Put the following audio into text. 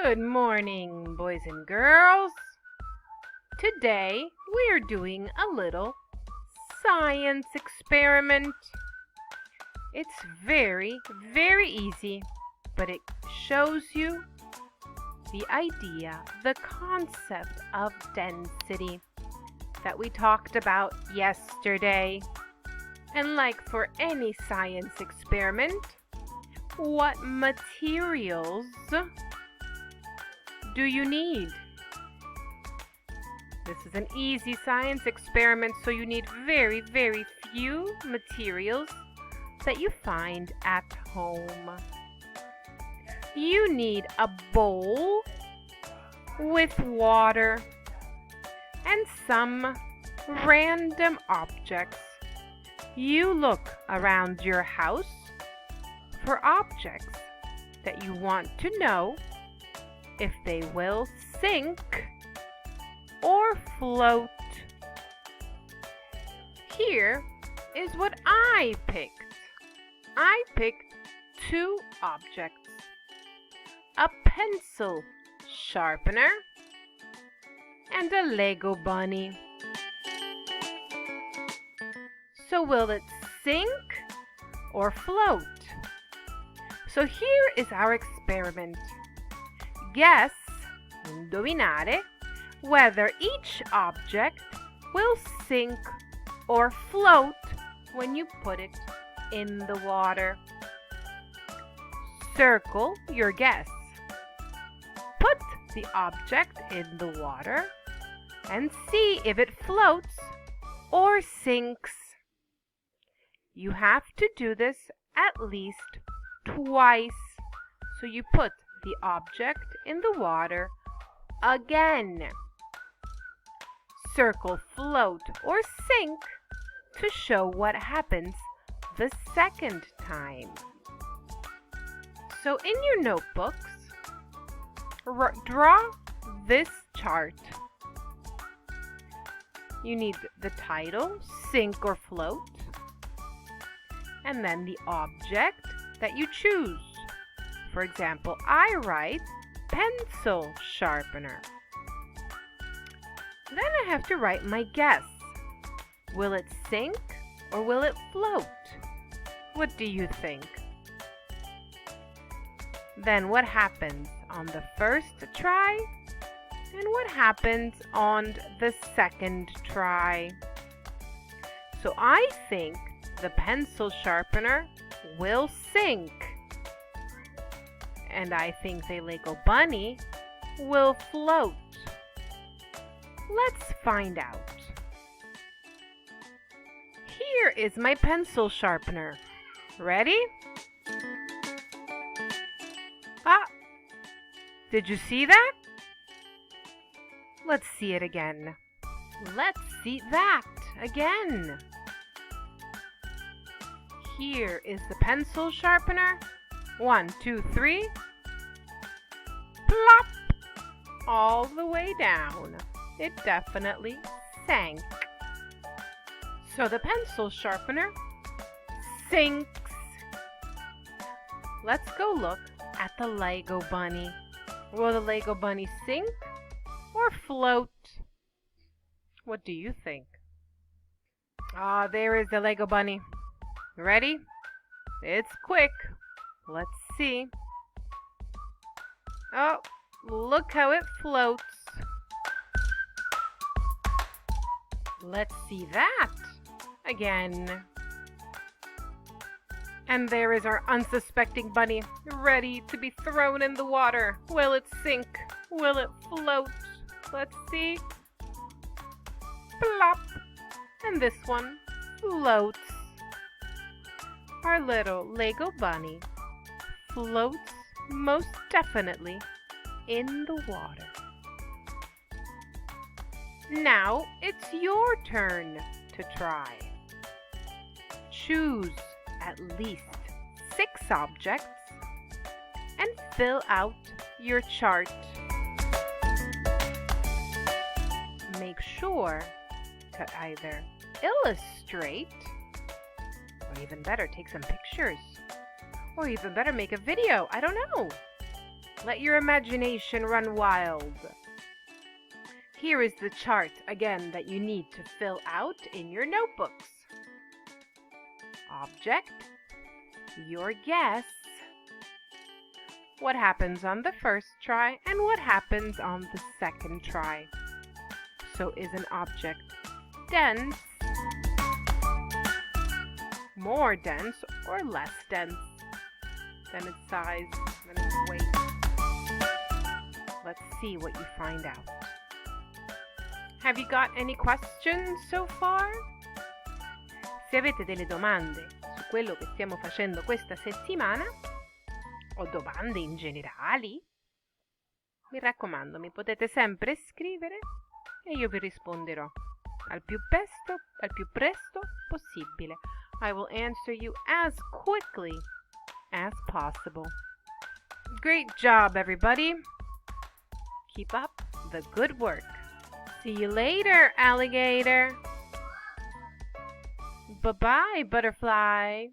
Good morning, boys and girls. Today we are doing a little science experiment. It's very easy, but it shows you the idea, the concept of density that we talked about yesterday. And like for any science experiment, what materials do you need? This is an easy science experiment, so you need very few materials that you find at home. You need a bowl with water and some random objects. You look around your house for objects that you want to know if they will sink or float. Here is what I picked. I picked two objects: a pencil sharpener and a Lego bunny. So will it sink or float? So here is our experiment. Guess, indovinare, whether each object will sink or float when you put it in the water. Circle your guess. Put the object in the water and see if it floats or sinks. You have to do this at least twice. So you put the object in the water again. Circle float or sink to show what happens the second time. So in your notebooks, draw this chart. You need the title, sink or float, and then the object that you choose. For example, I write pencil sharpener. Then I have to write my guess. Will it sink or will it float? What do you think? Then what happens on the first try? And what happens on the second try? So I think the pencil sharpener will sink. And I think the Lego bunny will float. Let's find out. Here is my pencil sharpener. Ready? Ah! Did you see that? Let's see it again. Let's see that again. Here is the pencil sharpener. 1, 2, 3. Plop! All the way down. It definitely sank. So the pencil sharpener sinks. Let's go look at the Lego bunny. Will the Lego bunny sink or float? What do you think? Ah, there is the Lego bunny. Ready? It's quick. Let's see. Oh, look how it floats. Let's see that again. And there is our unsuspecting bunny, ready to be thrown in the water. Will it sink? Will it float? Let's see. Plop! And this one floats. Our little Lego bunny floats most definitely in the water. Now it's your turn to try. Choose at least 6 objects and fill out your chart. Make sure to either illustrate, or even better, take some pictures, or even better, make a video. I don't know. Let your imagination run wild. Here is the chart again that you need to fill out in your notebooks. Object, your guess, what happens on the first try and what happens on the second try. So is an object dense, more dense, or less dense than its size, than its weight? Let's see what you find out. Have you got any questions so far? Se avete delle domande su quello che stiamo facendo questa settimana, o domande in generale, mi raccomando, mi potete sempre scrivere e io vi risponderò al più presto possibile. I will answer you as quickly as possible. Great job, everybody. Keep up the good work. See you later, alligator. Bye-bye, butterfly.